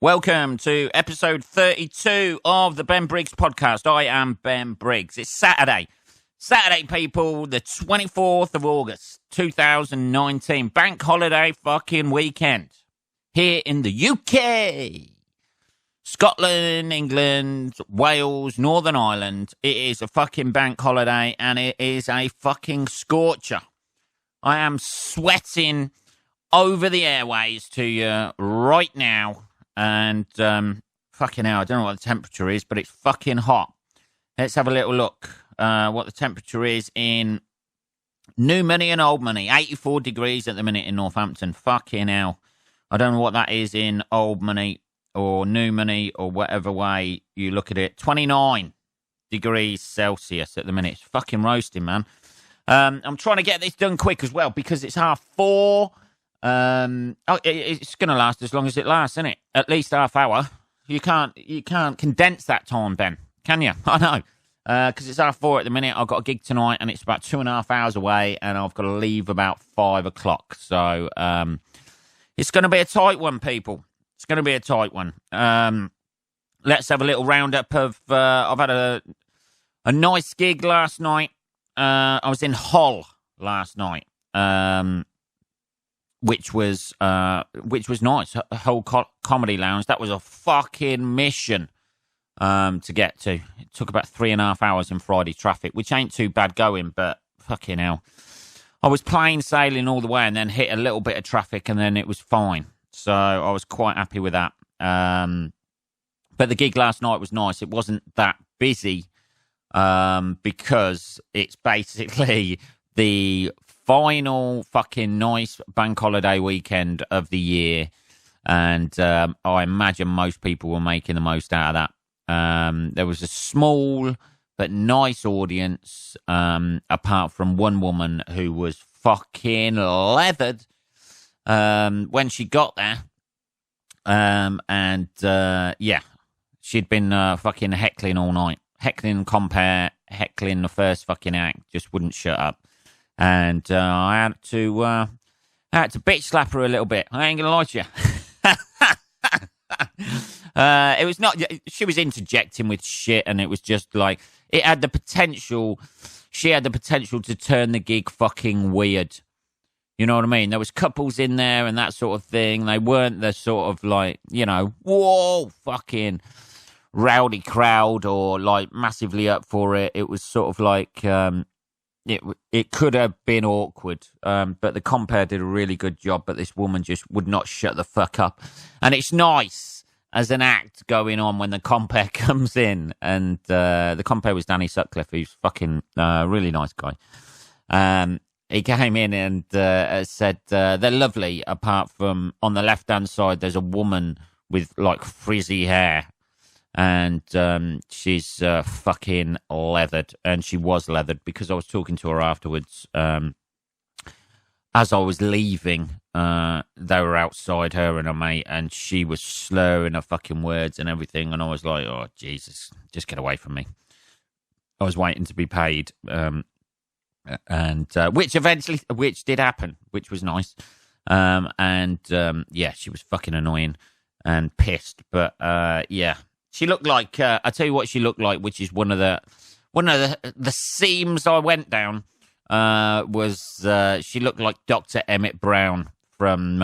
Welcome to episode 32 of the Ben Briggs podcast. I am Ben Briggs. It's Saturday. Saturday, people, the 24th of August, 2019. Bank holiday fucking weekend here in the UK. Scotland, England, Wales, Northern Ireland. It is a fucking bank holiday and it is a fucking scorcher. I am sweating over the airways to you right now. And fucking hell, I don't know what the temperature is, but it's fucking hot. Let's have a little look what the temperature is in New Money and Old Money. 84 degrees at the minute in Northampton. Fucking hell. I don't know what that is in Old Money or New Money or whatever way you look at it. 29 degrees Celsius at the minute. It's fucking roasting, man. I'm trying to get this done quick as well because it's 4:30. It's going to last as long as it lasts, isn't it? At least half hour. You can't condense that time, Ben, can you? I know. Because it's 4:30 at the minute. I've got a gig tonight and it's about 2.5 hours away and I've got to leave about 5 o'clock. So it's going to be a tight one, people. It's going to be a tight one. Let's have a little roundup of... I've had a nice gig last night. I was in Hull last night. Which was nice. Hull Comedy Lounge. That was a fucking mission to get to. It took about 3.5 hours in Friday traffic, which ain't too bad going, but fucking hell. I was plain sailing all the way and then hit a little bit of traffic and then it was fine. So I was quite happy with that. But the gig last night was nice. It wasn't that busy because it's basically the final fucking nice bank holiday weekend of the year, and I imagine most people were making the most out of that. There was a small but nice audience, apart from one woman who was fucking leathered when she got there, and she'd been fucking heckling all night, heckling compare, heckling the first fucking act, just wouldn't shut up. And I had to bitch slap her a little bit. I ain't gonna lie to you. It was not. She was interjecting with shit, and it was just like it had the potential. She had the potential to turn the gig fucking weird. You know what I mean? There was couples in there and that sort of thing. They weren't the sort of like, you know, whoa, fucking rowdy crowd or like massively up for it. It was sort of like. It could have been awkward, but the compere did a really good job, but this woman just would not shut the fuck up. And it's nice as an act going on when the compere comes in, and the compere was Danny Sutcliffe, who's fucking really nice guy. He came in and said they're lovely, apart from on the left-hand side there's a woman with like frizzy hair. And she's fucking leathered, and she was leathered because I was talking to her afterwards. As I was leaving, they were outside, her and her mate, and she was slurring her fucking words and everything. And I was like, "Oh Jesus, just get away from me!" I was waiting to be paid, which did happen, which was nice. She was fucking annoying and pissed, but yeah. She looked like I tell you what she looked like, which is one of the seams I went down. She looked like Dr. Emmett Brown from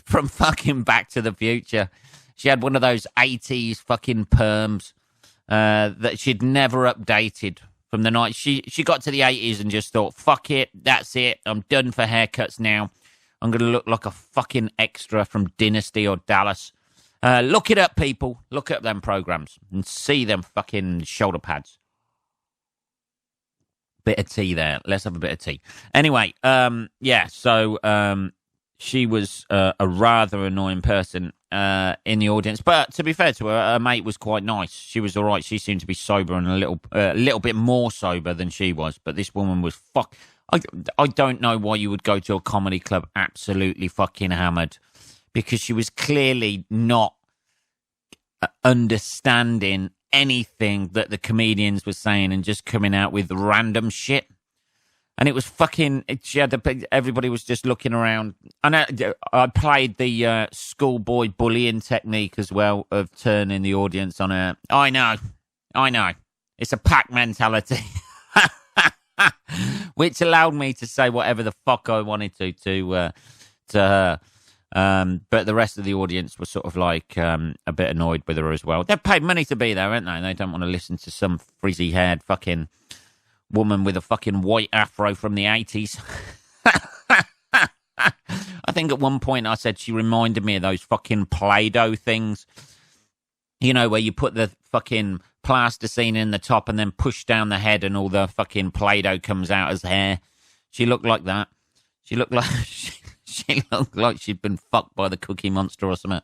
from fucking Back to the Future. She had one of those 80s fucking perms that she'd never updated from the night she got to the 80s and just thought, fuck it, that's it, I'm done for haircuts now. I'm gonna look like a fucking extra from Dynasty or Dallas. Look it up, people. Look up them programs and see them fucking shoulder pads. Bit of tea there. Let's have a bit of tea. Anyway, so she was a rather annoying person in the audience. But to be fair to her, her mate was quite nice. She was all right. She seemed to be sober and a little bit more sober than she was. But this woman was I don't know why you would go to a comedy club absolutely fucking hammered. Because she was clearly not understanding anything that the comedians were saying and just coming out with random shit. And it was fucking. Everybody was just looking around. And I played the schoolboy bullying technique as well of turning the audience on a. I know. It's a pack mentality, which allowed me to say whatever the fuck I wanted to her. But the rest of the audience was sort of like a bit annoyed with her as well. They've paid money to be there, haven't they? They don't want to listen to some frizzy-haired fucking woman with a fucking white afro from the 80s. I think at one point I said she reminded me of those fucking Play-Doh things. You know, where you put the fucking plasticine in the top and then push down the head and all the fucking Play-Doh comes out as hair. She looked like that. She looked like she looked like she'd been fucked by the Cookie Monster or something.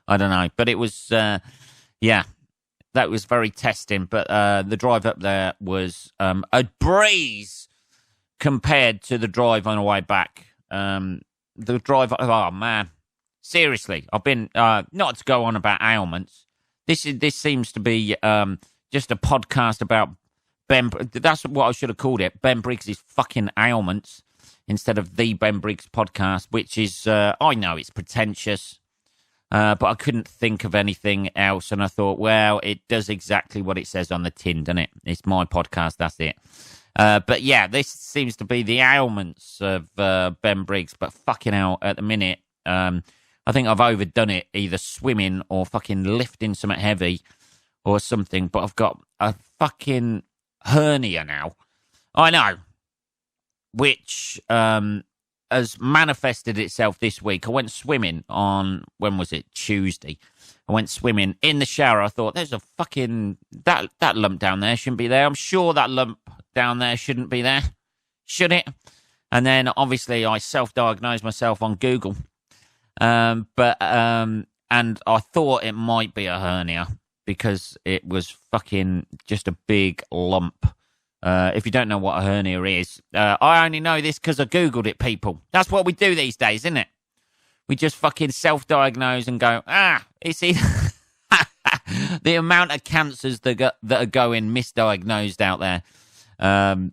I don't know. But it was, yeah, that was very testing. But the drive up there was a breeze compared to the drive on the way back. The drive, oh man, seriously, I've been, not to go on about ailments. This seems to be just a podcast about Ben. That's what I should have called it. Ben Briggs' fucking ailments instead of the Ben Briggs podcast, which is, I know it's pretentious, but I couldn't think of anything else. And I thought, well, it does exactly what it says on the tin, doesn't it? It's my podcast. That's it. But yeah, this seems to be the ailments of Ben Briggs. But fucking hell, at the minute, I think I've overdone it, either swimming or fucking lifting something heavy or something. But I've got a fucking hernia now. I know. Which has manifested itself this week. I went swimming on, when was it? Tuesday. I went swimming in the shower. I thought, there's a fucking, that lump down there shouldn't be there. I'm sure that lump down there shouldn't be there. Should it? And then obviously I self-diagnosed myself on Google. And I thought it might be a hernia because it was fucking just a big lump. If you don't know what a hernia is, I only know this because I Googled it, people. That's what we do these days, isn't it? We just fucking self-diagnose and go, it's either... The amount of cancers that are going misdiagnosed out there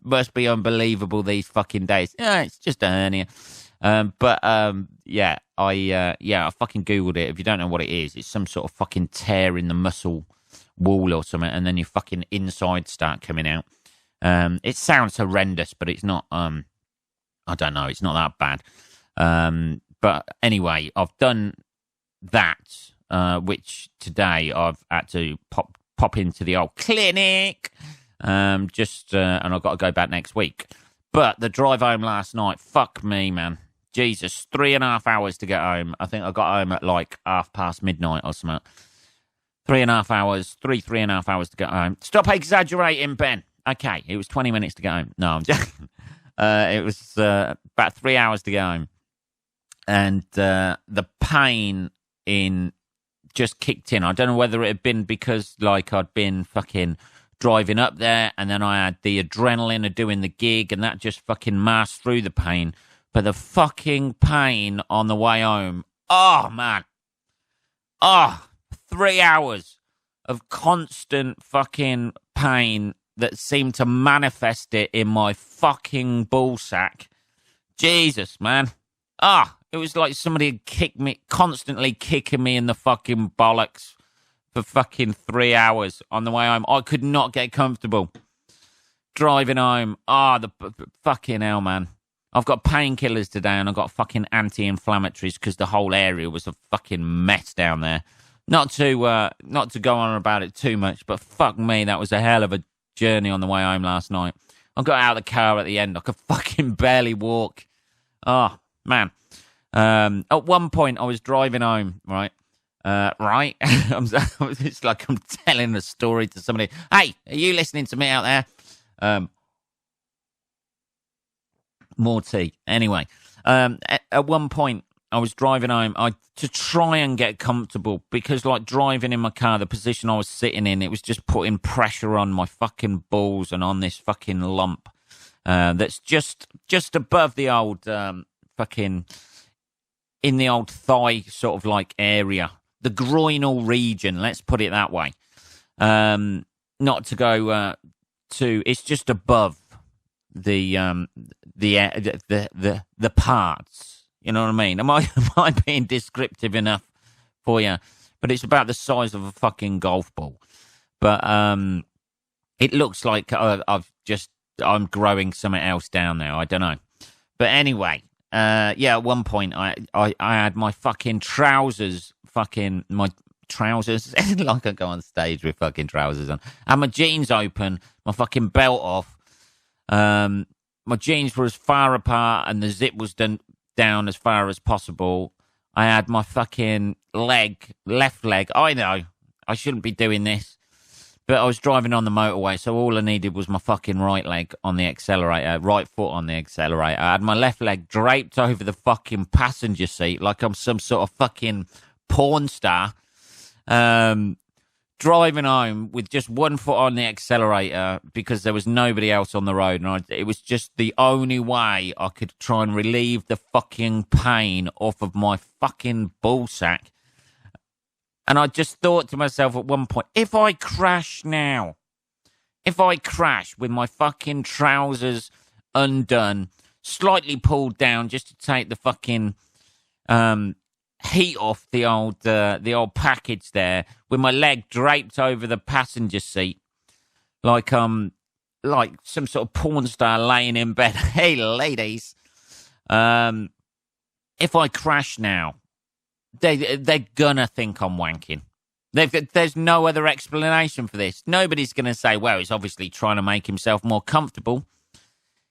must be unbelievable these fucking days. Yeah, it's just a hernia. Yeah, I fucking Googled it. If you don't know what it is, it's some sort of fucking tear in the muscle wall or something, and then your fucking insides start coming out. It sounds horrendous, but it's not, I don't know, it's not that bad. But anyway, I've done that, which today I've had to pop into the old clinic, and I've got to go back next week. But the drive home last night, fuck me, man. Jesus, 3.5 hours to get home. I think I got home at like midnight or something. 3.5 hours to get home. Stop exaggerating, Ben. Okay, it was 20 minutes to get home. No, I'm joking. It was about 3 hours to get home. And the pain just kicked in. I don't know whether it had been because like I'd been fucking driving up there and then I had the adrenaline of doing the gig and that just fucking masked through the pain. But the fucking pain on the way home, oh, man. 3 hours of constant fucking pain that seemed to manifest it in my fucking ballsack. Jesus, man. It was like somebody had constantly kicking me in the fucking bollocks for fucking 3 hours on the way home. I could not get comfortable driving home. Fucking hell, man. I've got painkillers today and I've got fucking anti-inflammatories because the whole area was a fucking mess down there. Not to go on about it too much, but fuck me, that was a hell of a journey on the way home last night. I got out of the car at the end. I could fucking barely walk. Oh, man. At one point, I was driving home, right? It's like I'm telling a story to somebody. Hey, are you listening to me out there? More tea. Anyway, at one point, I was driving home to try and get comfortable because, like, driving in my car, the position I was sitting in, it was just putting pressure on my fucking balls and on this fucking lump that's just above the old fucking in the old thigh sort of like area, the groinal region. Let's put it that way. Not to go it's just above the parts. You know what I mean? Am I being descriptive enough for you? But it's about the size of a fucking golf ball. But it looks like I'm growing something else down there. I don't know. But anyway, at one point I had my fucking trousers, my trousers, like I go on stage with fucking trousers on. I had my jeans open, my fucking belt off. My jeans were as far apart and the zip was down as far as possible. I had my fucking left leg. I know, I shouldn't be doing this. But I was driving on the motorway, so all I needed was my fucking right leg on the accelerator, right foot on the accelerator. I had my left leg draped over the fucking passenger seat like I'm some sort of fucking porn star. Driving home with just one foot on the accelerator because there was nobody else on the road. And it was just the only way I could try and relieve the fucking pain off of my fucking ballsack. And I just thought to myself at one point, if I crash now, if I crash with my fucking trousers undone, slightly pulled down just to take the fucking heat off the old package there, with my leg draped over the passenger seat, like some sort of porn star laying in bed. Hey, ladies, if I crash now, they're gonna think I'm wanking. There's no other explanation for this. Nobody's gonna say, well, he's obviously trying to make himself more comfortable,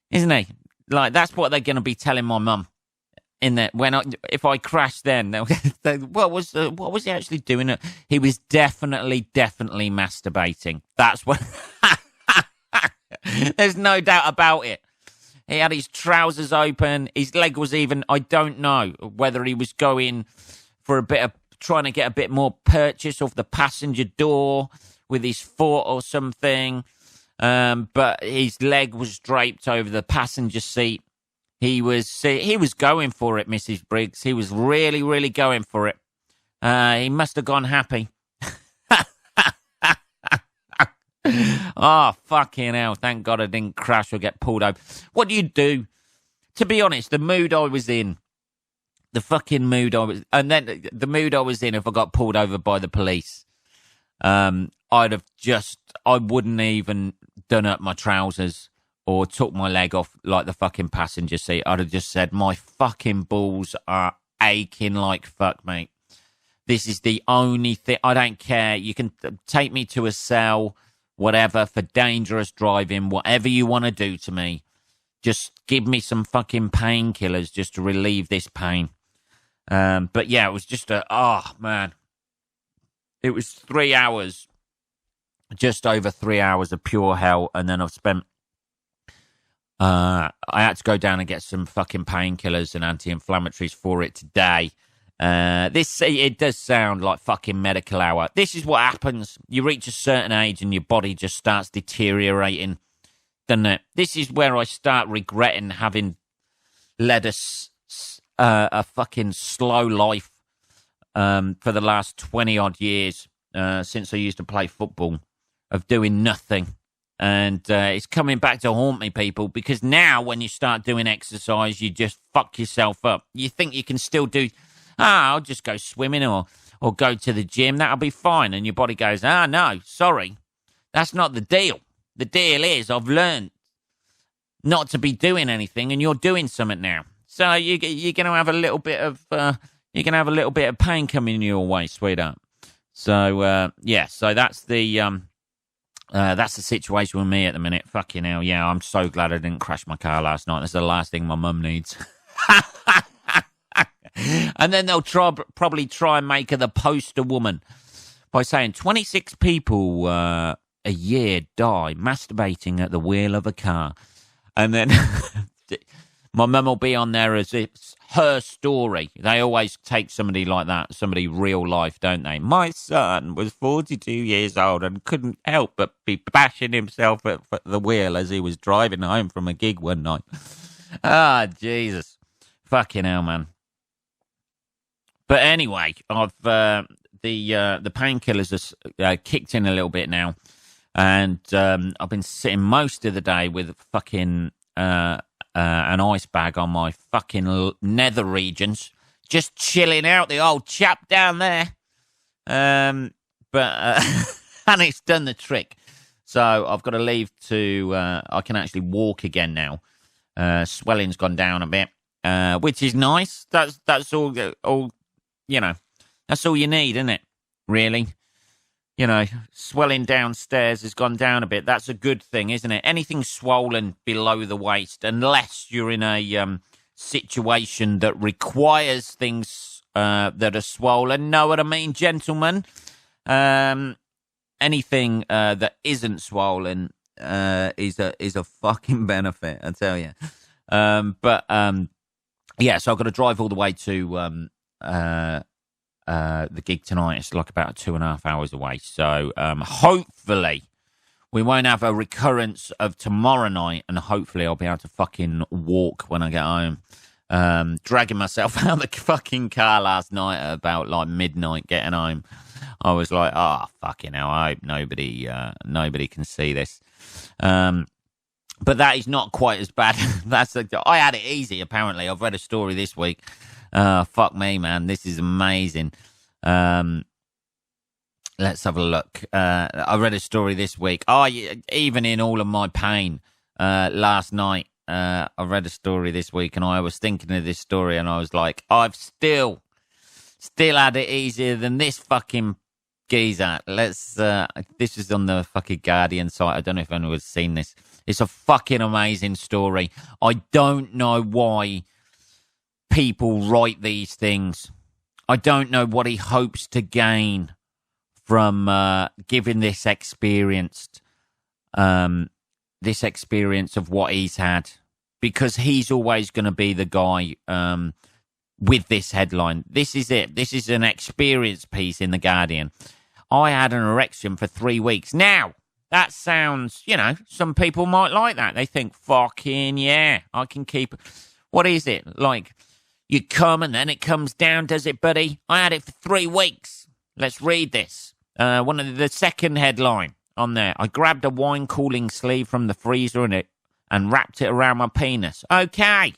isn't he? Like, that's what they're gonna be telling my mum. In that, if I crash, then what was he actually doing? He was definitely masturbating. That's what. There's no doubt about it. He had his trousers open. His leg was even. I don't know whether he was going for trying to get a bit more purchase off the passenger door with his foot or something. But his leg was draped over the passenger seat. He was going for it, Mrs. Briggs. He was really going for it. He must have gone happy. Oh, fucking hell. Thank God I didn't crash or get pulled over. What do you do? To be honest, the mood I was in, and then the mood I was in if I got pulled over by the police, I wouldn't even done up my trousers or took my leg off like the fucking passenger seat. I'd have just said, my fucking balls are aching like fuck, mate. This is the only thing. I don't care. You can take me to a cell, whatever, for dangerous driving, whatever you want to do to me. Just give me some fucking painkillers just to relieve this pain. But yeah, it was just man. It was 3 hours, just over 3 hours of pure hell. And then I've spent, I had to go down and get some fucking painkillers and anti-inflammatories for it today. It does sound like fucking medical hour. This is what happens. You reach a certain age and your body just starts deteriorating, doesn't it? This is where I start regretting having led a fucking slow life for the last 20 odd years since I used to play football, of doing nothing. And it's coming back to haunt me, people, because now when you start doing exercise, you just fuck yourself up. You think you can still do, I'll just go swimming or go to the gym. That'll be fine. And your body goes, no, sorry. That's not the deal. The deal is I've learned not to be doing anything and you're doing something now. So you're going to have a little bit of, pain coming your way, sweetheart. So, so that's the situation with me at the minute. Fucking hell, yeah, I'm so glad I didn't crash my car last night. That's the last thing my mum needs. And then they'll probably try and make her the poster woman by saying 26 people a year die masturbating at the wheel of a car. And then my mum will be on there as it's her story. They always take somebody like that, somebody real life, don't they? My son was 42 years old and couldn't help but be bashing himself at the wheel as he was driving home from a gig one night. Jesus. Fucking hell, man. But anyway, I've the painkillers are kicked in a little bit now. And I've been sitting most of the day with fucking an ice bag on my fucking nether regions, just chilling out, the old chap down there. And it's done the trick. So I've got to leave to, I can actually walk again now. Swelling's gone down a bit, which is nice. That's all, that's all you need, isn't it? Really? Swelling downstairs has gone down a bit. That's a good thing, isn't it? Anything swollen below the waist, unless you're in a situation that requires things that are swollen. Know what I mean, gentlemen? Anything that isn't swollen is a fucking benefit, I tell you. So I've got to drive all the way to the gig tonight. It's like about 2.5 hours away. So hopefully we won't have a recurrence of tomorrow night, and hopefully I'll be able to fucking walk when I get home. Dragging myself out of the fucking car last night at about like midnight getting home. I was like, fucking hell, I hope nobody can see this. But that is not quite as bad. I had it easy, apparently. I've read a story this week. Fuck me, man. This is amazing. Let's have a look. I read a story this week. Even in all of my pain last night, I read a story this week, and I was thinking of this story, and I was like, I've still had it easier than this fucking geezer. This is on the fucking Guardian site. I don't know if anyone's seen this. It's a fucking amazing story. I don't know why people write these things. I don't know what he hopes to gain from giving this experience of what he's had, because he's always going to be the guy with this headline. This is it. This is an experience piece in the Guardian. I had an erection for 3 weeks. Now, that sounds, some people might like that. They think, fucking yeah, I can keep. What is it? Like, you come and then it comes down, does it, buddy? I had it for 3 weeks. Let's read this. One of the second headline on there. I grabbed a wine cooling sleeve from the freezer and wrapped it around my penis. Okay,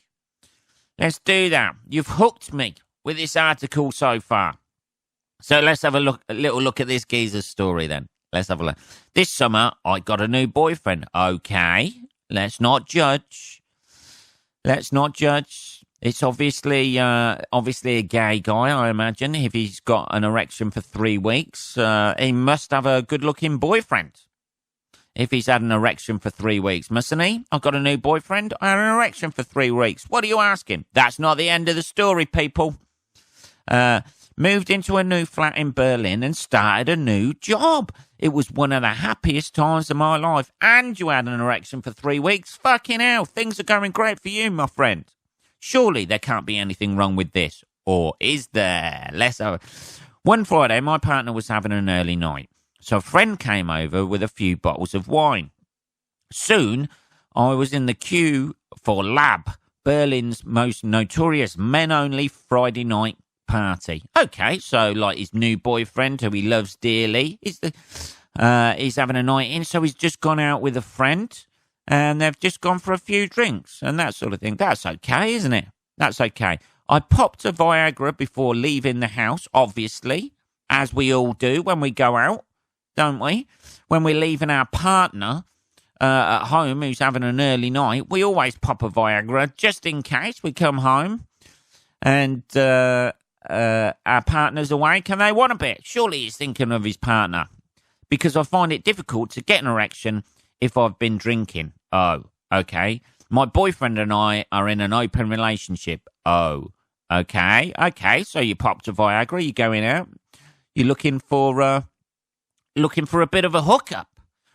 let's do that. You've hooked me with this article so far. So let's have a little look at this geezer's story then. Let's have a look. This summer, I got a new boyfriend. Okay, let's not judge. It's obviously a gay guy, I imagine. If he's got an erection for 3 weeks, he must have a good-looking boyfriend. If he's had an erection for 3 weeks, mustn't he? I've got a new boyfriend. I had an erection for 3 weeks. What are you asking? That's not the end of the story, people. Moved into a new flat in Berlin and started a new job. It was one of the happiest times of my life. And you had an erection for 3 weeks? Fucking hell, things are going great for you, my friend. Surely there can't be anything wrong with this. Or is there? One Friday, my partner was having an early night. So a friend came over with a few bottles of wine. Soon, I was in the queue for Lab, Berlin's most notorious men-only Friday night party. Okay, so like his new boyfriend, who he loves dearly, he's having a night in, so he's just gone out with a friend, and they've just gone for a few drinks and that sort of thing. That's okay, isn't it? That's okay. I popped a Viagra before leaving the house, obviously, as we all do when we go out, don't we? When we're leaving our partner at home who's having an early night, we always pop a Viagra just in case we come home and our partner's awake and they want a bit. Surely he's thinking of his partner, because I find it difficult to get an erection if I've been drinking. Oh, okay. My boyfriend and I are in an open relationship. Oh, okay. Okay, so you popped a Viagra, you're going out, you're looking for a bit of a hookup.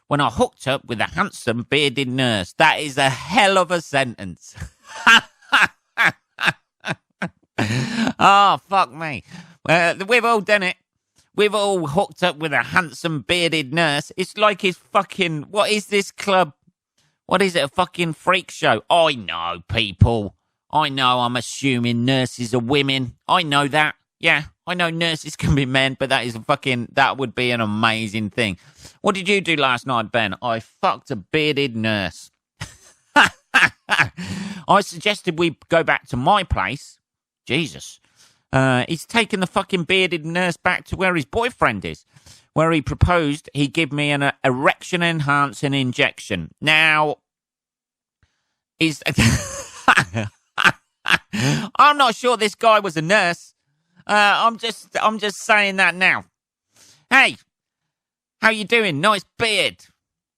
When I hooked up with a handsome bearded nurse. That is a hell of a sentence. Oh, fuck me. We've all done it. We've all hooked up with a handsome bearded nurse. It's like his fucking... What is this club? What is it, a fucking freak show? I know, people. I know I'm assuming nurses are women. I know that. Yeah, I know nurses can be men, but that would be an amazing thing. What did you do last night, Ben? I fucked a bearded nurse. I suggested we go back to my place. Jesus. He's taken the fucking bearded nurse back to where his boyfriend is, where he proposed he give me an erection-enhancing injection. Now, I'm not sure this guy was a nurse. I'm just saying that now. Hey, how you doing? Nice beard.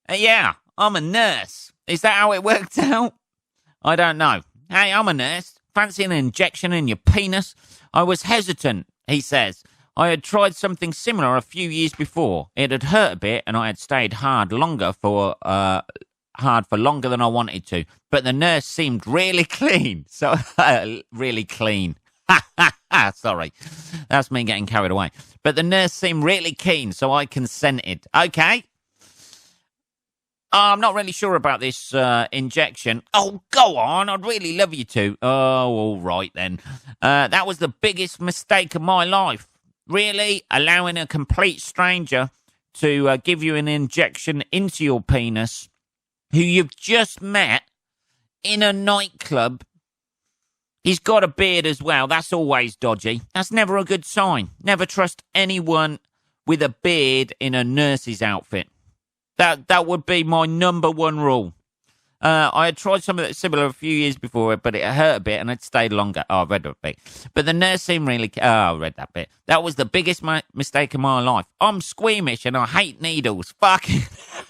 Yeah, I'm a nurse. Is that how it worked out? I don't know. Hey, I'm a nurse. Fancy an injection in your penis? I was hesitant, he says. I had tried something similar a few years before. It had hurt a bit, and I had stayed hard for longer than I wanted to. But the nurse seemed really clean. So, really clean. Sorry. That's me getting carried away. But the nurse seemed really keen, so I consented. Okay. I'm not really sure about this injection. Oh, go on. I'd really love you to. Oh, all right then. That was the biggest mistake of my life. Really? Allowing a complete stranger to give you an injection into your penis who you've just met in a nightclub. He's got a beard as well. That's always dodgy. That's never a good sign. Never trust anyone with a beard in a nurse's outfit. That would be my number one rule. I had tried something similar a few years before, but it hurt a bit and it stayed longer. Oh, I read a bit. But the nurse seemed really... Oh, I read that bit. That was the biggest mistake of my life. I'm squeamish and I hate needles. Fucking...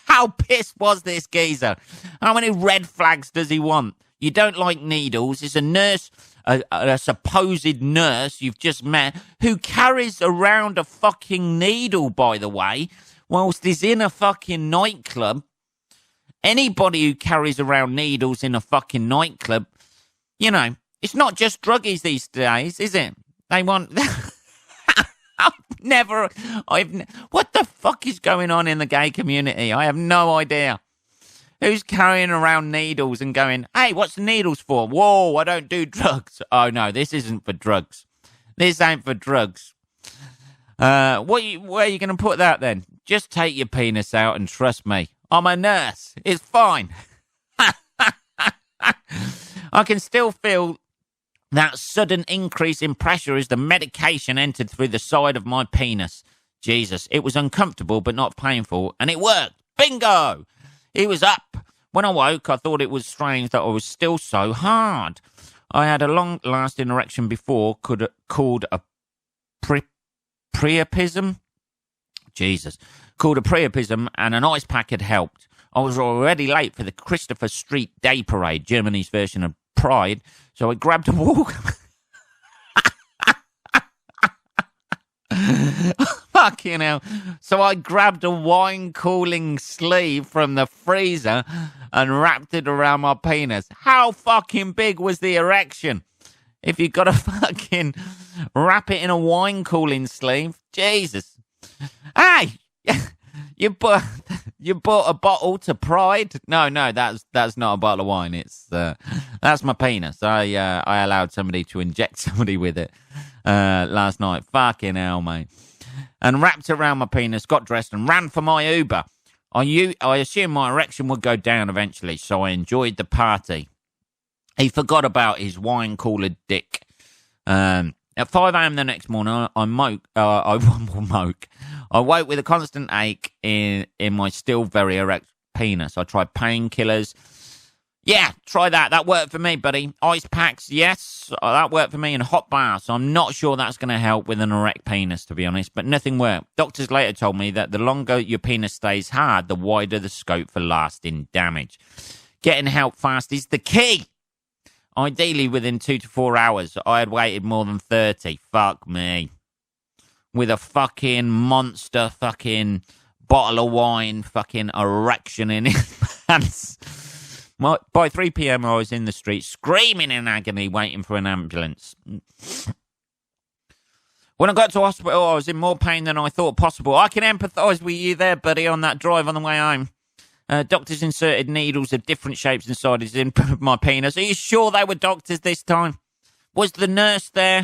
How pissed was this geezer? How many red flags does he want? You don't like needles. It's a nurse, a supposed nurse you've just met, who carries around a fucking needle, by the way, whilst he's in a fucking nightclub. Anybody who carries around needles in a fucking nightclub, you know, it's not just druggies these days, is it? They want... What the fuck is going on in the gay community? I have no idea. Who's carrying around needles and going, hey, what's the needles for? Whoa, I don't do drugs. Oh, no, this isn't for drugs. This ain't for drugs. Where are you going to put that then? Just take your penis out and trust me. I'm a nurse. It's fine. I can still feel that sudden increase in pressure as the medication entered through the side of my penis. Jesus, it was uncomfortable but not painful, and it worked. Bingo! He was up. When I woke, I thought it was strange that I was still so hard. I had a long-lasting erection before called a priapism. Jesus. Called a priapism, and an ice pack had helped. I was already late for the Christopher Street Day Parade, Germany's version of Pride, so I grabbed a walk. Fucking hell. So I grabbed a wine-cooling sleeve from the freezer and wrapped it around my penis. How fucking big was the erection? If you got to fucking wrap it in a wine-cooling sleeve. Jesus. Hey! You bought a bottle to Pride? No, that's not a bottle of wine. It's that's my penis. I allowed somebody to inject somebody with it last night. Fucking hell, mate. And wrapped around my penis, got dressed, and ran for my Uber. I assumed my erection would go down eventually, so I enjoyed the party. He forgot about his wine-cooler dick. At 5 a.m. the next morning, I woke with a constant ache in my still very erect penis. I tried painkillers. Yeah, try that. That worked for me, buddy. Ice packs, yes, that worked for me. And hot baths. I'm not sure that's going to help with an erect penis, to be honest, but nothing worked. Doctors later told me that the longer your penis stays hard, the wider the scope for lasting damage. Getting help fast is the key. Ideally within 2 to 4 hours. I had waited more than 30. Fuck me. With a fucking monster fucking bottle of wine fucking erection in his pants. By 3 p.m. I was in the street screaming in agony waiting for an ambulance. When I got to hospital, I was in more pain than I thought possible. I can empathise with you there, buddy, on that drive on the way home. Doctors inserted needles of different shapes and sizes in my penis. Are you sure they were doctors this time? Was the nurse there?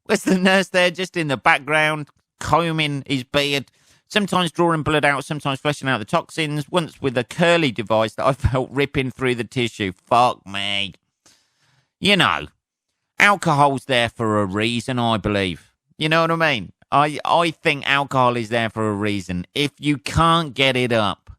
Was the nurse there just in the background, combing his beard, Sometimes drawing blood out, sometimes flushing out the toxins, once with a curly device that I felt ripping through the tissue. Fuck me. You know, alcohol's there for a reason, I believe. You know what I mean? I think alcohol is there for a reason. If you can't get it up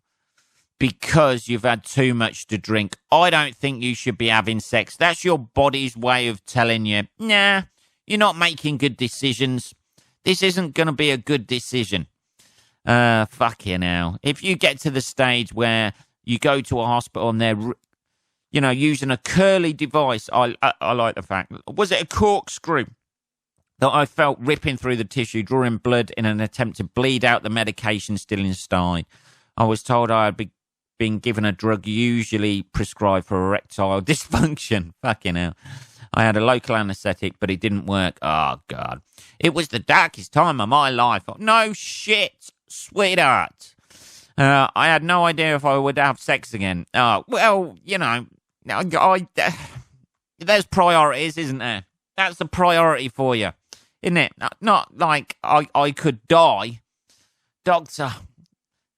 because you've had too much to drink, I don't think you should be having sex. That's your body's way of telling you, nah, you're not making good decisions. This isn't going to be a good decision. Fucking hell. If you get to the stage where you go to a hospital and they're, you know, using a curly device, I like the fact. Was it a corkscrew that I felt ripping through the tissue, drawing blood in an attempt to bleed out the medication still inside? I was told I had been given a drug usually prescribed for erectile dysfunction. Fucking hell. I had a local anaesthetic, but it didn't work. Oh, God. It was the darkest time of my life. No shit, sweetheart. I had no idea if I would have sex again. Well, you know, there's priorities, isn't there? That's the priority for you, isn't it? Not like I could die. Doctor,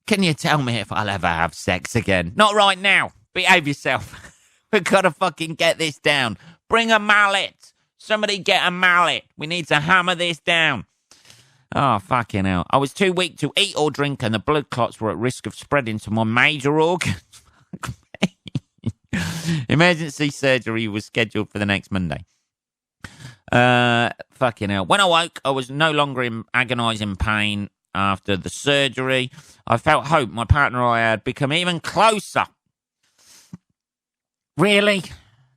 can you tell me if I'll ever have sex again? Not right now. Behave yourself. We've got to fucking get this down. Bring a mallet. Somebody get a mallet. We need to hammer this down. Oh, fucking hell. I was too weak to eat or drink, and the blood clots were at risk of spreading to my major organs. Fuck me. Emergency surgery was scheduled for the next Monday. Fucking hell. When I woke, I was no longer in agonising pain after the surgery. I felt hope. My partner and I had become even closer. Really?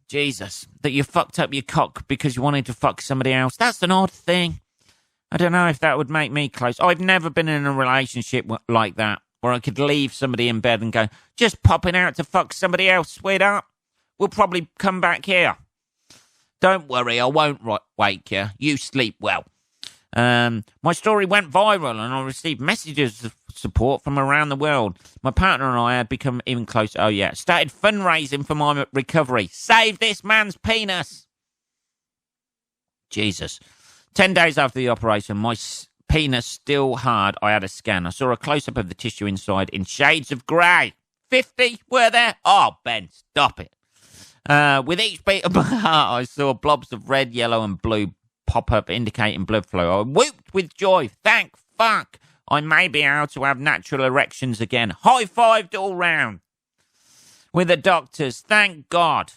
Jesus. That you fucked up your cock because you wanted to fuck somebody else. That's an odd thing. I don't know if that would make me close. I've never been in a relationship like that, where I could leave somebody in bed and go, just popping out to fuck somebody else, sweetheart. We'll probably come back here. Don't worry, I won't wake you. You sleep well. My story went viral and I received messages of support from around the world. My partner and I had become even closer. Oh, yeah. Started fundraising for my recovery. Save this man's penis. Jesus. 10 days after the operation, my penis still hard. I had a scan. I saw a close-up of the tissue inside in shades of grey. 50 were there? Oh, Ben, stop it. With each beat of my heart, I saw blobs of red, yellow and blue pop up indicating blood flow. I whooped with joy. Thank fuck. I may be able to have natural erections again. High-fived all round with the doctors. Thank God.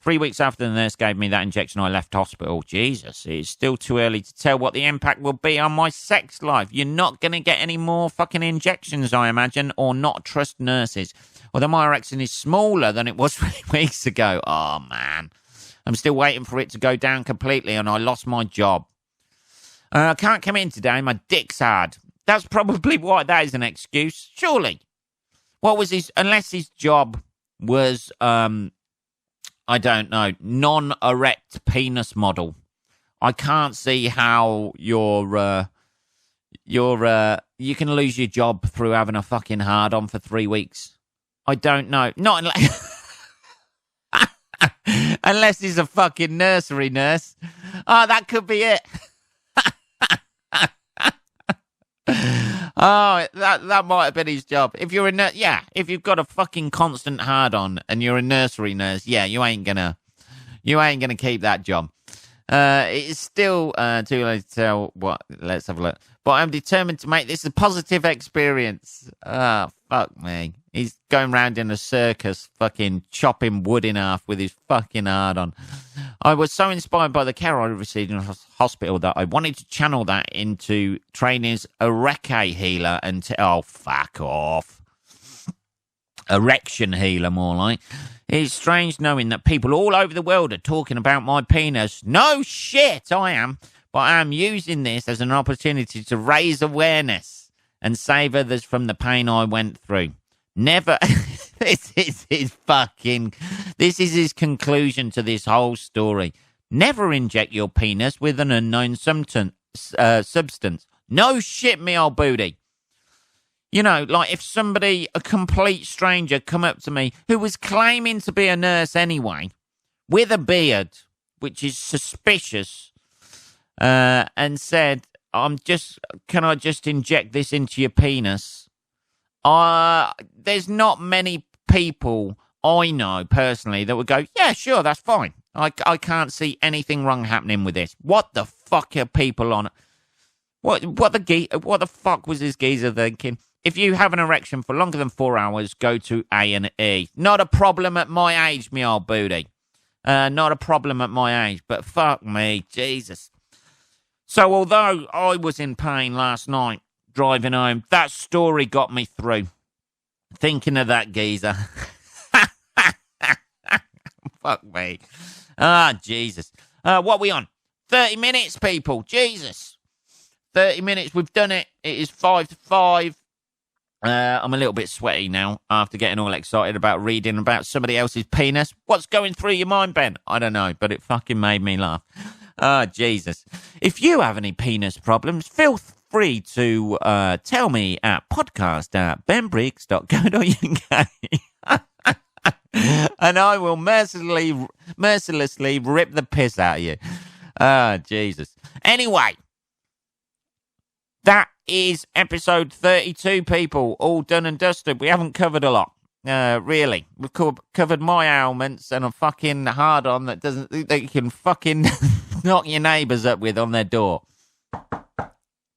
3 weeks after the nurse gave me that injection, I left hospital. Jesus, it's still too early to tell what the impact will be on my sex life. You're not going to get any more fucking injections, I imagine, or not trust nurses. Although my erection is smaller than it was 3 weeks ago. Oh, man. I'm still waiting for it to go down completely, and I lost my job. I can't come in today. My dick's hard. That's probably why that is an excuse. Surely. What was his... Unless his job was... I don't know, non-erect penis model. I can't see how you can lose your job through having a fucking hard-on for 3 weeks. I don't know. Not unless he's a fucking nursery nurse. Oh, that could be it. Oh, that might have been his job. If you're if you've got a fucking constant hard on and you're a nursery nurse, yeah, you ain't gonna keep that job. It's still too late to tell what. Let's have a look. But I'm determined to make this a positive experience. Ah, fuck me. He's going round in a circus, fucking chopping wood in half with his fucking hard on. I was so inspired by the care I received in a hospital that I wanted to channel that into training as a Reiki healer and oh, fuck off. Erection healer, more like. It's strange knowing that people all over the world are talking about my penis. No shit, I am. But I am using this as an opportunity to raise awareness and save others from the pain I went through. Never... This is his conclusion to this whole story. Never inject your penis with an unknown substance. No shit, me old booty. You know, like if somebody, a complete stranger, come up to me who was claiming to be a nurse anyway, with a beard, which is suspicious, and said, Can I just inject this into your penis? There's not many people I know personally that would go, yeah, sure, that's fine. I can't see anything wrong happening with this. What the fuck are people on? What the fuck was this geezer thinking? If you have an erection for longer than 4 hours, go to A&E. Not a problem at my age, me old booty. Not a problem at my age, but fuck me, Jesus. So although I was in pain last night driving home, that story got me through. Thinking of that geezer. Fuck me. Jesus. What we on? 30 minutes, people. Jesus. 30 minutes. We've done it. It is 5 to 5. I'm a little bit sweaty now after getting all excited about reading about somebody else's penis. What's going through your mind, Ben? I don't know, but it fucking made me laugh. Jesus. If you have any penis problems, feel free to tell me at podcast@benbriggs.co.uk. And I will mercilessly rip the piss out of you. Jesus. Anyway, that is episode 32, people. All done and dusted. We haven't covered a lot. Really. We've covered my ailments and a fucking hard-on that you can fucking knock your neighbours up with on their door.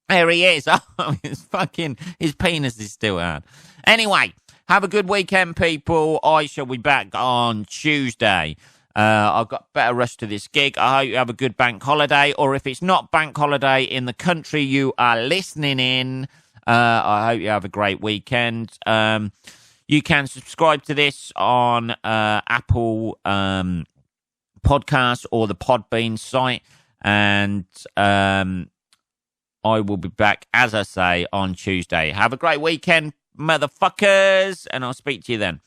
There he is. Oh, his penis is still hard. Anyway, have a good weekend, people. I shall be back on Tuesday. I've got better rush to this gig. I hope you have a good bank holiday, or if it's not bank holiday in the country you are listening in, I hope you have a great weekend. You can subscribe to this on Apple Podcasts or the Podbean site, and I will be back, as I say, on Tuesday. Have a great weekend, motherfuckers, and I'll speak to you then.